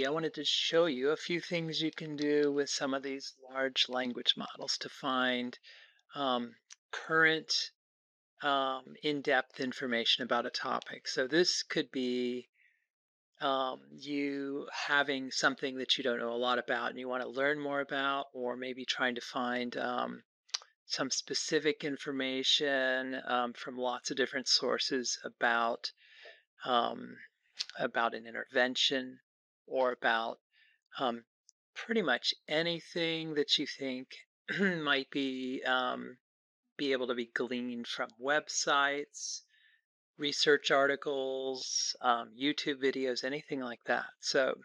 I wanted to show you a few things you can do with some of these large language models to find um, current in-depth information about a topic. So this could be you having something that you don't know a lot about and you want to learn more about, or maybe trying to find some specific information from lots of different sources um, about an intervention or about um, pretty much anything that you think might be able to be gleaned from websites, research articles, YouTube videos, anything like that. So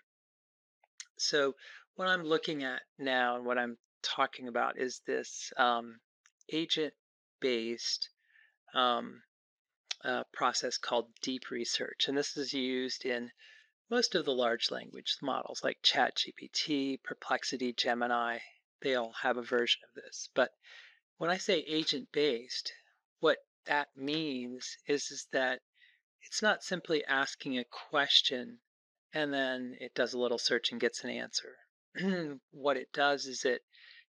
what I'm looking at now and what I'm talking about is this agent-based um, process called deep research, and this is used in most of the large language models like ChatGPT, Perplexity, Gemini. They all have a version of this. But when I say agent-based, what that means is that it's not simply asking a question and then it does a little search and gets an answer. What it does is it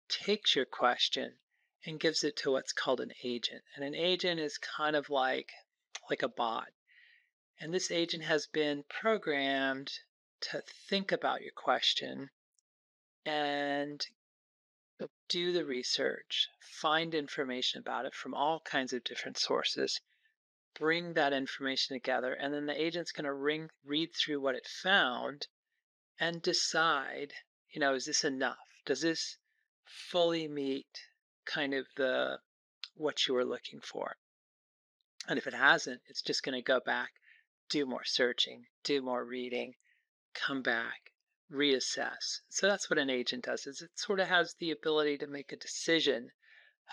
takes your question and gives it to what's called an agent. And an agent is kind of like a bot. And this agent has been programmed to think about your question and do the research, find information about it from all kinds of different sources, bring that information together, and then the agent's going to read through what it found and decide, is this enough? Does this fully meet kind of the what you were looking for? And if it hasn't, it's just going to go back, do more searching, do more reading, come back, reassess. So that's what an agent does, is it sort of has the ability to make a decision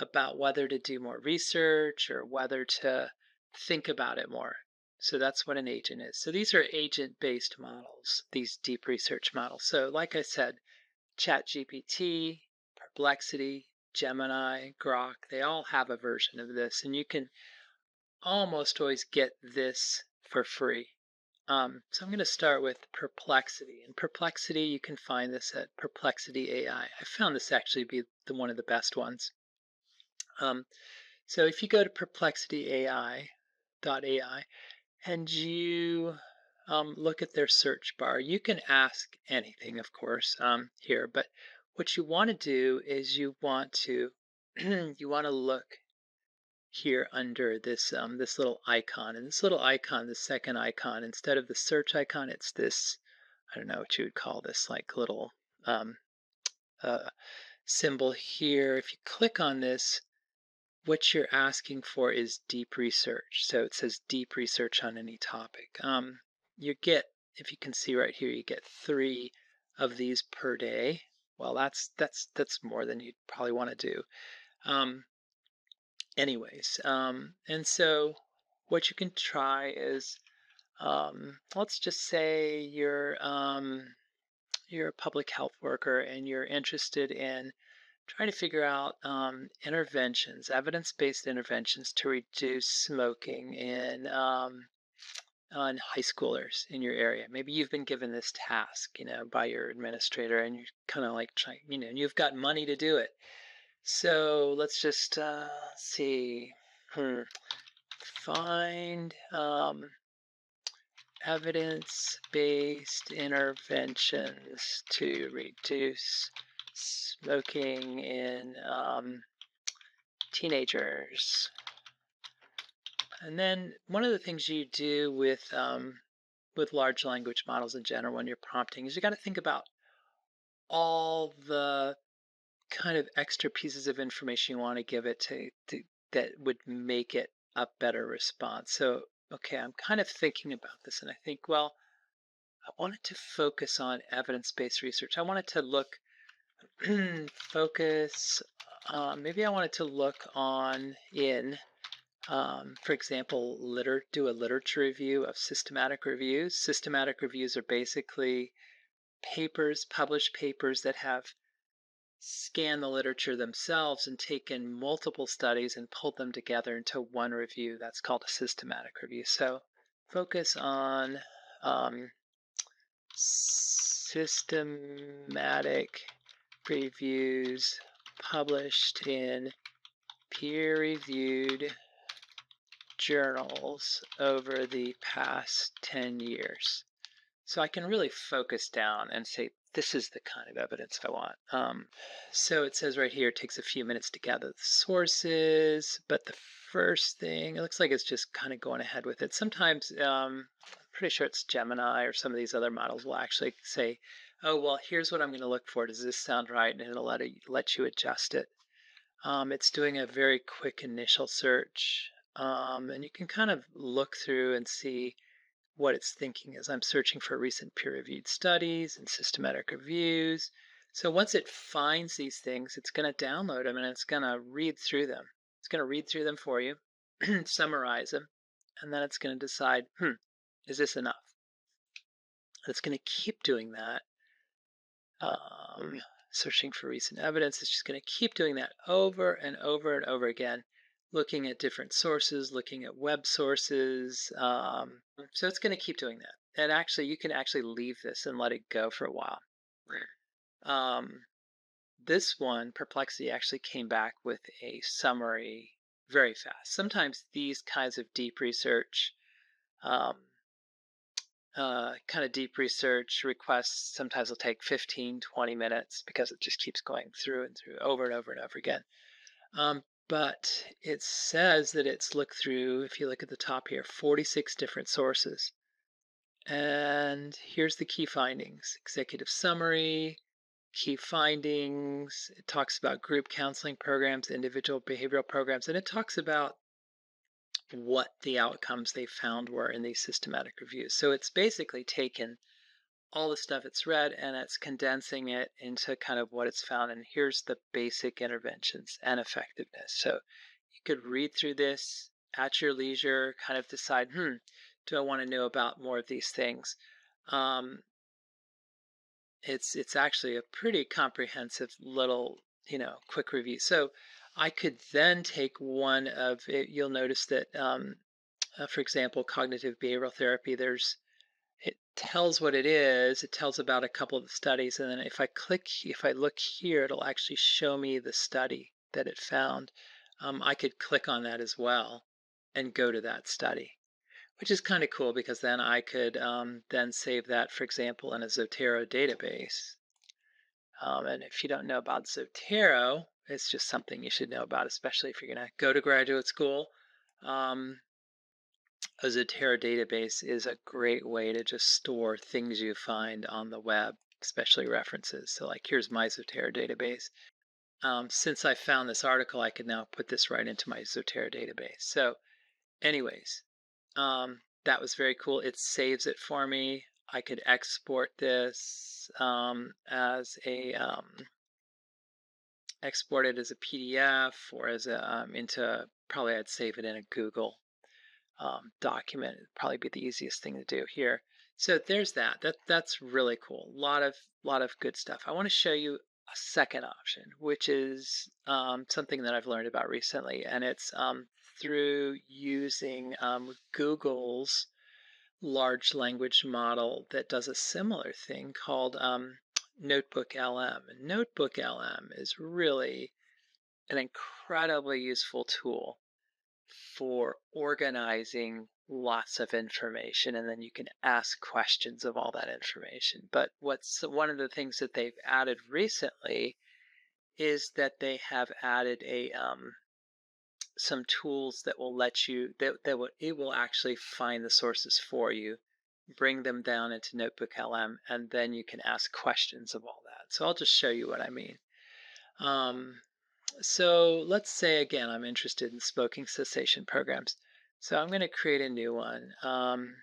about whether to do more research or whether to think about it more. So that's what an agent is. So these are agent-based models, these deep research models. So like I said, ChatGPT, Perplexity, Gemini, Grok, they all have a version of this, and you can almost always get this for free. So I'm going to start with Perplexity. And Perplexity, you can find this at Perplexity AI. I found this actually to be one of the best ones. So if you go to perplexityai.ai and you look at their search bar, you can ask anything, of course, here. But what you want to do is you want to you want to look here under this little icon. And this little icon, the second icon, instead of the search icon, it's this, I don't know what you would call this, like little um, symbol here. If you click on this, what you're asking for is deep research. So it says deep research on any topic. You get, if you can see right here, you get 3 of these per day. Well, that's more than you'd probably want to do. And so what you can try is, let's just say you're a public health worker and you're interested in trying to figure out interventions, evidence-based interventions to reduce smoking on high schoolers in your area. Maybe you've been given this task, by your administrator, and you're kind of like trying, and you've got money to do it. So let's just see. Find evidence-based interventions to reduce smoking in teenagers. And then one of the things you do with large language models in general when you're prompting is you got to think about all the kind of extra pieces of information you want to give it to that would make it a better response. So, okay, I'm kind of thinking about this, and I think, well, I wanted to focus on evidence-based research. I wanted to look focus. Maybe I wanted to look for example, do a literature review of systematic reviews. Systematic reviews are basically published papers that have scanned the literature themselves and taken multiple studies and pulled them together into one review. That's called a systematic review. So focus on systematic reviews published in peer-reviewed journals over the past 10 years. So I can really focus down and say, this is the kind of evidence I want. So it says right here, it takes a few minutes to gather the sources, but the first thing, it looks like it's just kind of going ahead with it. Sometimes, I'm pretty sure it's Gemini or some of these other models will actually say, oh, well, here's what I'm going to look for. Does this sound right? And it'll let you adjust it. It's doing a very quick initial search. And you can kind of look through and see what it's thinking is. I'm searching for recent peer-reviewed studies and systematic reviews. So once it finds these things, it's going to download them and it's going to read through them. It's going to read through them for you, summarize them, and then it's going to decide, is this enough? It's going to keep doing that. Searching for recent evidence. It's just going to keep doing that over and over and over again, looking at different sources, looking at web sources. So it's going to keep doing that. And actually, you can actually leave this and let it go for a while. This one, Perplexity, actually came back with a summary very fast. Sometimes these kinds of deep research kind of deep research requests sometimes will take 15, 20 minutes because it just keeps going through and through over and over and over again. But it says that it's looked through, if you look at the top here, 46 different sources. And here's the key findings. Executive summary, key findings. It talks about group counseling programs, individual behavioral programs, and it talks about what the outcomes they found were in these systematic reviews. So it's basically taken all the stuff it's read and it's condensing it into kind of what it's found. And here's the basic interventions and effectiveness. So you could read through this at your leisure, kind of decide, do I want to know about more of these things? It's actually a pretty comprehensive little, quick review. So I could then take one of it. You'll notice that, for example, cognitive behavioral therapy, it tells what it is. It tells about a couple of the studies. And then if I look here, it'll actually show me the study that it found. I could click on that as well and go to that study, which is kind of cool because then I could then save that, for example, in a Zotero database. And if you don't know about Zotero, it's just something you should know about, especially if you're going to go to graduate school. A Zotero database is a great way to just store things you find on the web, especially references. So like here's my Zotero database. Since I found this article, I could now put this right into my Zotero database. So anyways, that was very cool. It saves it for me. I could export this as a export it as a PDF or as a probably I'd save it in a Google document. It'd probably be the easiest thing to do here. So there's that. That's really cool. Lot of good stuff. I want to show you a second option, which is something that I've learned about recently, and it's through using Google's large language model that does a similar thing called Notebook LM. And Notebook LM is really an incredibly useful tool for organizing lots of information, and then you can ask questions of all that information. But what's one of the things that they've added recently is that they have added some tools that will let you it will actually find the sources for you, bring them down into Notebook LM, and then you can ask questions of all that. So I'll just show you what I mean. So let's say, again, I'm interested in smoking cessation programs. So I'm going to create a new one. And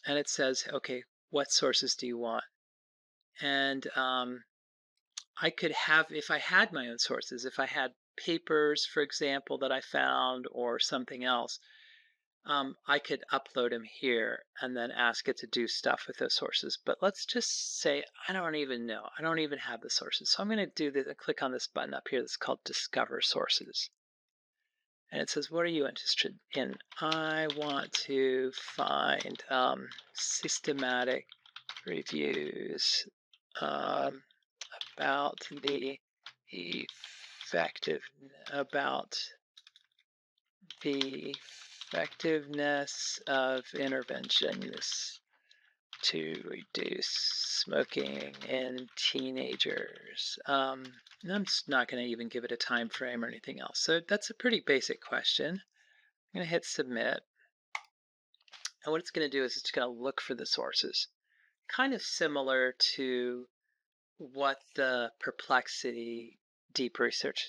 it says, okay, what sources do you want? And I could have, if I had my own sources, if I had papers, for example, that I found or something else, I could upload them here and then ask it to do stuff with those sources. But let's just say I don't even know. I don't even have the sources. So I'm going to do this. Click on this button up here that's called Discover Sources. And it says, what are you interested in? I want to find systematic reviews about the effective about the effectiveness of interventions to reduce smoking in teenagers. And I'm just not going to even give it a time frame or anything else. So that's a pretty basic question. I'm going to hit submit. And what it's going to do is it's going to look for the sources, kind of similar to what the Perplexity deep research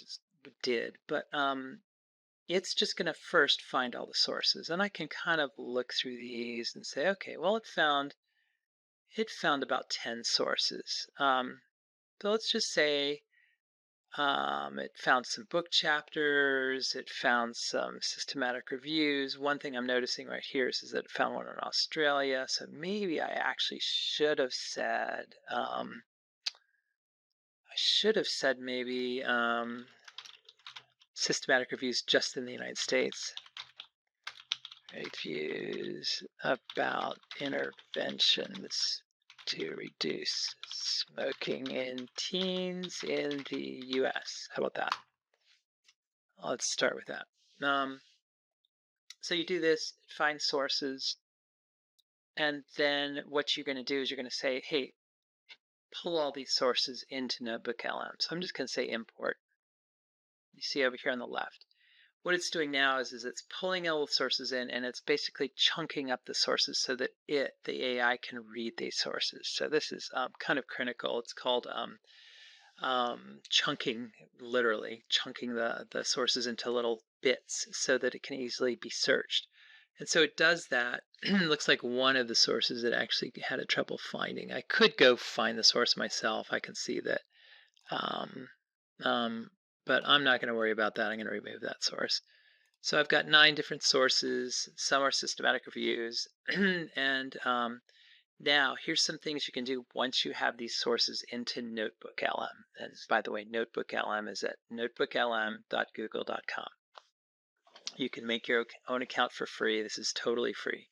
did. But it's just going to first find all the sources. And I can kind of look through these and say, okay, well, it found about 10 sources. So let's just say it found some book chapters, it found some systematic reviews. One thing I'm noticing right here is that it found one in Australia. So maybe I actually should have said, maybe systematic reviews just in the United States. Reviews about interventions to reduce smoking in teens in the US. How about that? Let's start with that. So you do this, find sources, and then what you're going to do is you're going to say, hey, pull all these sources into Notebook LM. So I'm just going to say import. You see over here on the left. What it's doing now is it's pulling all the sources in, and it's basically chunking up the sources so that the AI, can read these sources. So this is kind of critical. It's called chunking, literally chunking the sources into little bits so that it can easily be searched. And so it does that. Looks like one of the sources it actually had a trouble finding. I could go find the source myself. I can see that. But I'm not going to worry about that. I'm going to remove that source. So I've got 9 different sources. Some are systematic reviews. And now here's some things you can do once you have these sources into Notebook LM. And by the way, Notebook LM is at notebooklm.google.com. You can make your own account for free. This is totally free.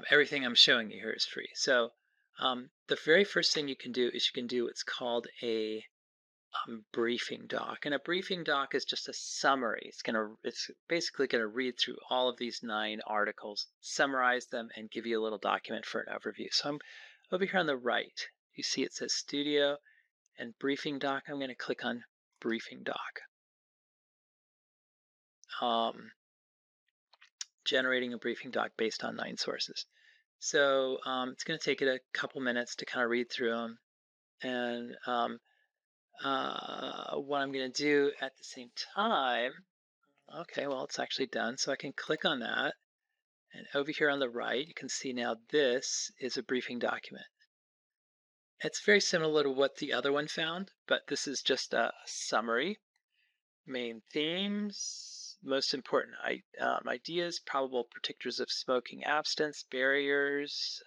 Everything I'm showing you here is free. So the very first thing you can do is you can do what's called a briefing doc. And a briefing doc is just a summary. It's basically going to read through all of these 9 articles, summarize them, and give you a little document for an overview. So I'm over here on the right. You see it says Studio and Briefing Doc. I'm going to click on Briefing Doc. Generating a briefing doc based on 9 sources. So it's going to take it a couple minutes to kind of read through them. And what I'm going to do at the same time, okay, well, it's actually done. So I can click on that. And over here on the right, you can see now this is a briefing document. It's very similar to what the other one found, but this is just a summary. Main themes, most important ideas, probable predictors of smoking abstinence, barriers,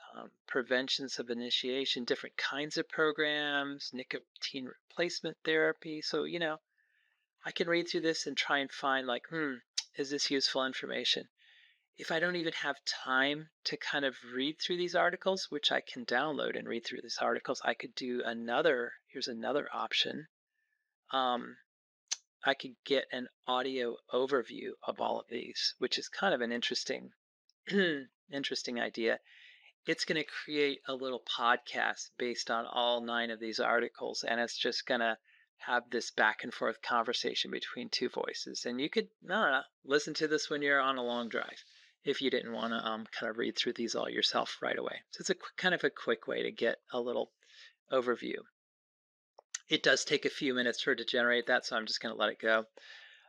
preventions of initiation, different kinds of programs, nicotine replacement therapy. So, I can read through this and try and find is this useful information? If I don't even have time to kind of read through these articles, which I can download and read through these articles, I could do here's another option. I could get an audio overview of all of these, which is kind of an interesting idea. It's going to create a little podcast based on all 9 of these articles, and it's just going to have this back and forth conversation between 2 voices. And you could, listen to this when you're on a long drive if you didn't want to kind of read through these all yourself right away. So it's kind of a quick way to get a little overview. It does take a few minutes for it to generate that, so I'm just going to let it go.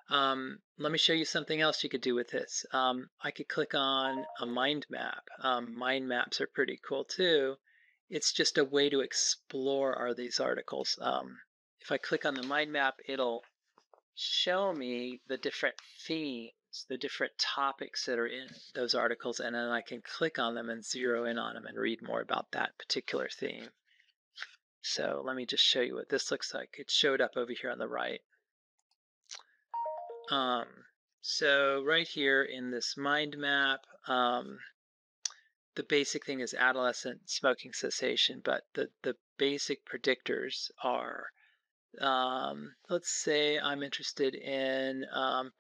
Let me show you something else you could do with this. I could click on a mind map. Mind maps are pretty cool too. It's just a way to explore these articles. If I click on the mind map, it'll show me the different themes, the different topics that are in those articles, and then I can click on them and zero in on them and read more about that particular theme. So let me just show you what this looks like. It showed up over here on the right. So right here in this mind map, the basic thing is adolescent smoking cessation, but the basic predictors are, let's say I'm interested in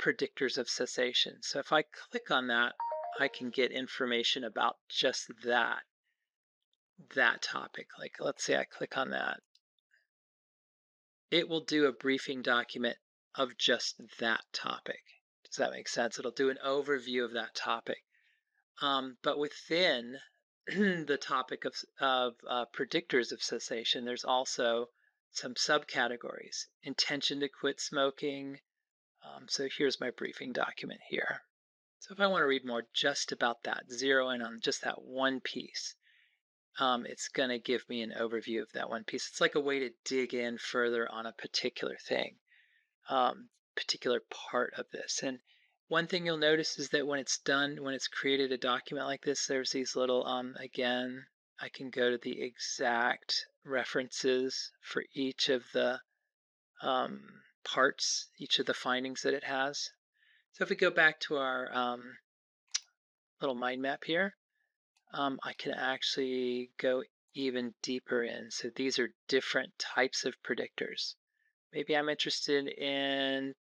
predictors of cessation. So if I click on that, I can get information about just that topic. Like, let's say I click on that. It will do a briefing document of just that topic. Does that make sense? It'll do an overview of that topic. But within the topic of predictors of cessation, there's also some subcategories. Intention to quit smoking. So here's my briefing document here. So if I want to read more just about that, zero in on just that one piece, it's going to give me an overview of that one piece. It's like a way to dig in further on a particular thing, particular part of this. And one thing you'll notice is that when it's done, when it's created a document like this, there's these little, again, I can go to the exact references for each of the parts, each of the findings that it has. So if we go back to our little mind map here, I can actually go even deeper in. So these are different types of predictors. Maybe I'm interested in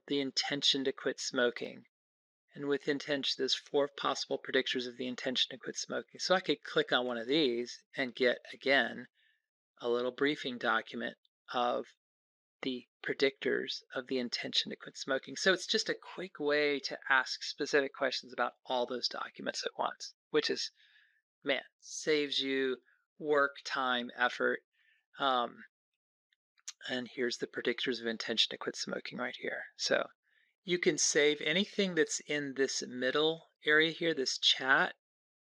the intention to quit smoking. And with intention, there's 4 possible predictors of the intention to quit smoking. So I could click on one of these and get, again, a little briefing document of the predictors of the intention to quit smoking. So it's just a quick way to ask specific questions about all those documents at once, which is, man, saves you work, time, effort. And here's the predictors of intention to quit smoking right here. So you can save anything that's in this middle area here, this chat.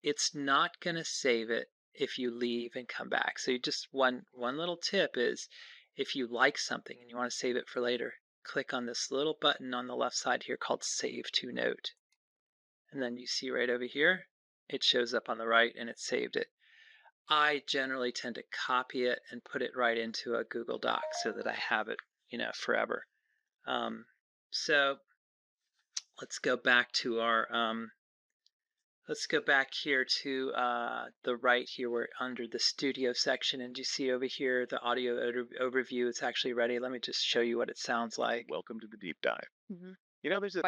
It's not going to save it if you leave and come back. So you just one little tip is, if you like something and you want to save it for later, click on this little button on the left side here called Save to Note. And then you see right over here, it shows up on the right and it saved it. I generally tend to copy it and put it right into a Google Doc so that I have it, forever. So let's go back to our let's go back here to the right here. We're under the studio section, and you see over here the audio overview. It's actually ready. Let me just show you what it sounds like. Welcome to the deep dive. Mhm. There's a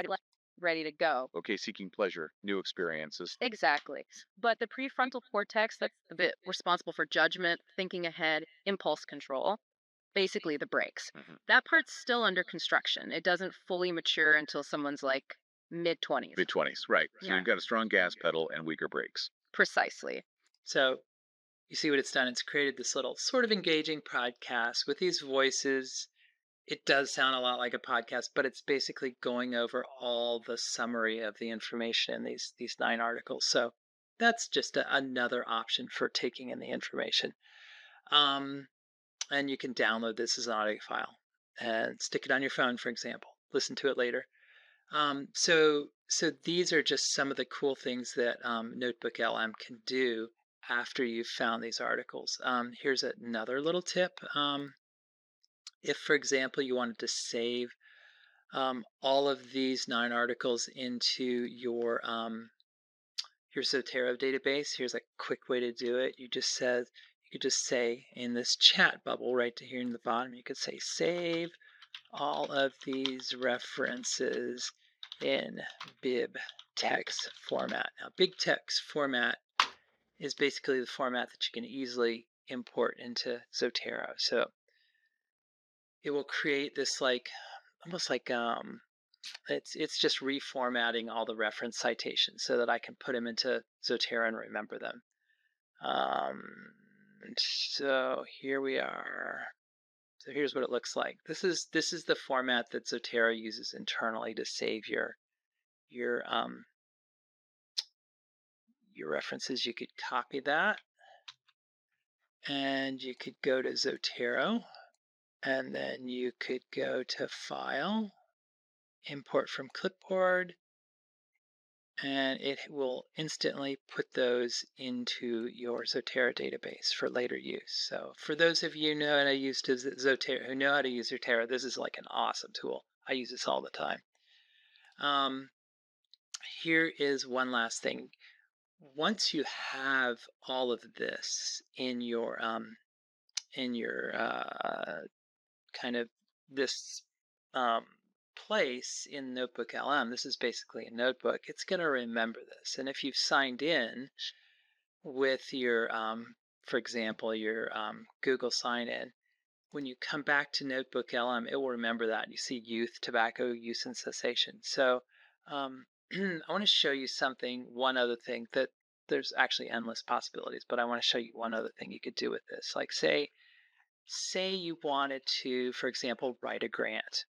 Ready to go. okay, seeking pleasure, new experiences. Exactly. But the prefrontal cortex, that's the bit responsible for judgment, thinking ahead, impulse control, basically the brakes. Mhm. That part's still under construction. It doesn't fully mature until someone's like mid 20s. Mid 20s, right. So Yeah. you've got a strong gas pedal and weaker brakes. Precisely. So you see what it's done. It's created this little sort of engaging podcast with these voices. It does sound a lot like a podcast, but it's basically going over all the summary of the information in these 9 articles. So that's just another option for taking in the information. And you can download this as an audio file and stick it on your phone, for example. Listen to it later. So these are just some of the cool things that Notebook LM can do after you've found these articles. Here's another little tip. If, for example, you wanted to save all of these 9 articles into your Zotero database, here's a quick way to do it. You could just say in this chat bubble right here in the bottom, you could say save all of these references in bib text format. Now, big text format is basically the format that you can easily import into Zotero. So it will create this almost like it's just reformatting all the reference citations so that I can put them into Zotero and remember them. So here we are. So here's what it looks like. This is the format that Zotero uses internally to save your references. You could copy that, and you could go to Zotero, and then you could go to File, Import from Clipboard, and it will instantly put those into your Zotero database for later use. So for those of you who know how to use Zotero, this is like an awesome tool. I use this all the time. Here is one last thing. once you have all of this in your kind of this um, place in Notebook LM, this is basically a notebook. It's going to remember this, and if you've signed in with your, for example, your Google sign in, when you come back to Notebook LM, it will remember that. You see youth, tobacco use, and cessation. So um, I want to show you something, one other thing that there's actually endless possibilities, but I want to show you one other thing you could do with this. Like say you wanted to, for example, write a grant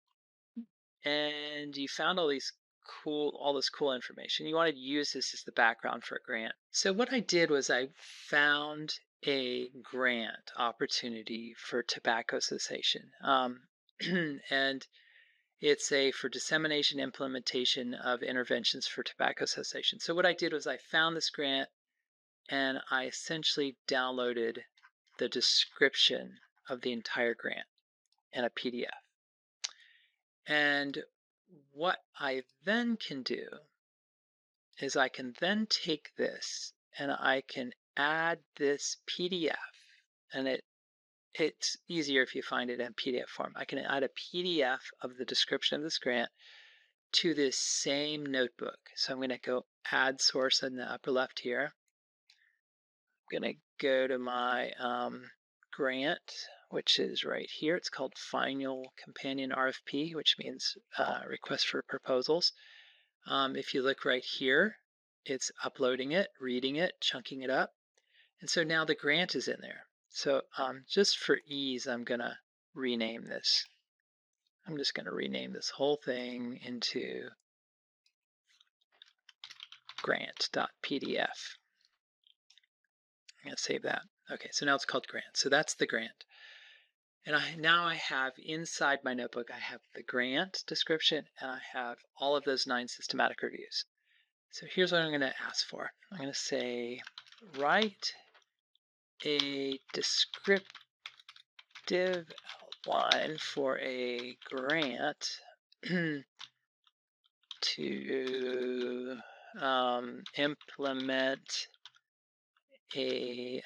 and you found all this cool information. You wanted to use this as the background for a grant. So what I did was I found a grant opportunity for tobacco cessation. And it's a for dissemination implementation of interventions for tobacco cessation. So what I did was I found this grant and I essentially downloaded the description of the entire grant in a PDF. And what I then can do is I can then take this and I can add this PDF, and it's easier if you find it in PDF form. I can add a PDF of the description of this grant to this same notebook. So I'm going to go add source in the upper left here. I'm going to go to my grant, which is right here. It's called Final Companion RFP, which means Request for Proposals. If you look right here, it's uploading it, reading it, chunking it up. And so now the grant is in there. So just for ease, I'm going to rename this. I'm just going to rename this whole thing into grant.pdf. I'm going to save that. Okay, so now it's called grant. So that's the grant. And now I have inside my notebook, I have the grant description and I have all of those 9 systematic reviews. So here's what I'm going to ask for. I'm going to say, write a descriptive outline for a grant to implement a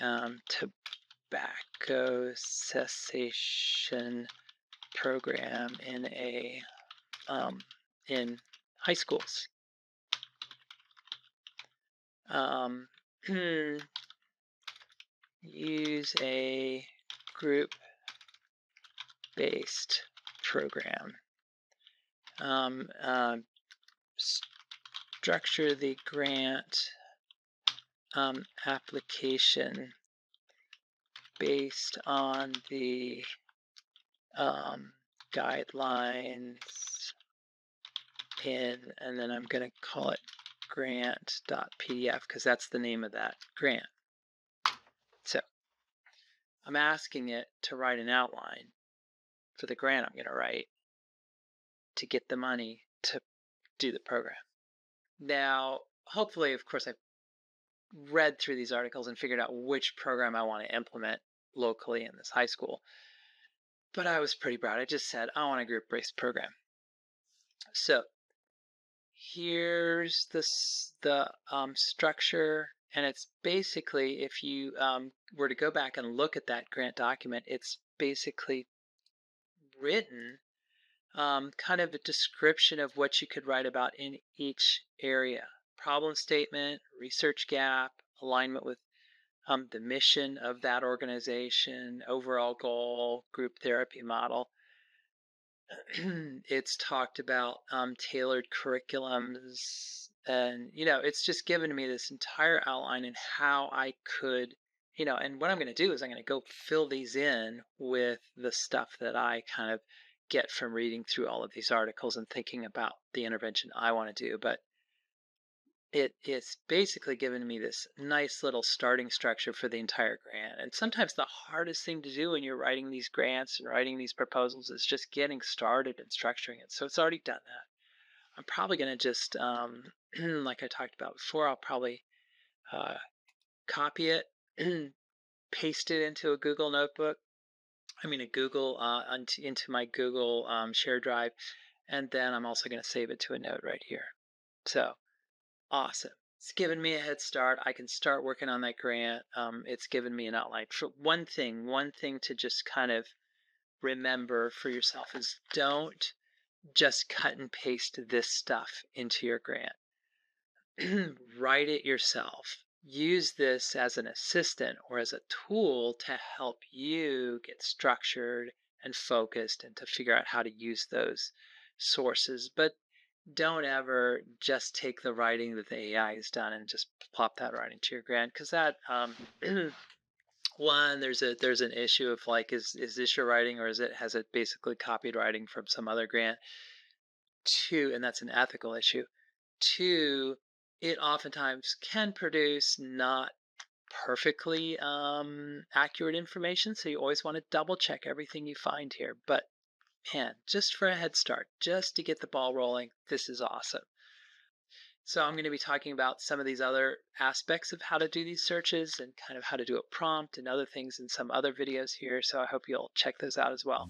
tobacco cessation program in high schools. Use a group-based program. Structure the grant application based on the guidelines and then I'm going to call it grant.pdf because that's the name of that grant. So I'm asking it to write an outline for the grant I'm going to write to get the money to do the program. Now, hopefully, of course, I've read through these articles and figured out which program I want to implement locally in this high school. But I was pretty broad. I just said, I want a group-based program. So here's the structure, and it's basically, if you were to go back and look at that grant document, it's basically written kind of a description of what you could write about in each area. Problem statement, research gap, alignment with the mission of that organization, overall goal, group therapy model. It's talked about tailored curriculums, and it's just given me this entire outline and how I could, and what I'm going to do is I'm going to go fill these in with the stuff that I kind of get from reading through all of these articles and thinking about the intervention I want to do. But it's basically given me this nice little starting structure for the entire grant. And sometimes the hardest thing to do when you're writing these grants and writing these proposals is just getting started and structuring it. So it's already done that. I'm probably going to just, like I talked about before, I'll probably copy it, paste it into a Google notebook. Into my Google share drive. And then I'm also going to save it to a note right here. So awesome. It's given me a head start. I can start working on that grant. It's given me an outline. For one thing to just kind of remember for yourself is don't just cut and paste this stuff into your grant. Write it yourself. Use this as an assistant or as a tool to help you get structured and focused and to figure out how to use those sources. But don't ever just take the writing that the AI has done and just plop that right into your grant, because that one, there's an issue of like, is this your writing, or has it basically copied writing from some other grant? Two, and that's an ethical issue. Two, it oftentimes can produce not perfectly accurate information, so you always want to double check everything you find here. But man, just for a head start, just to get the ball rolling, this is awesome. So I'm going to be talking about some of these other aspects of how to do these searches and kind of how to do a prompt and other things in some other videos here. So I hope you'll check those out as well.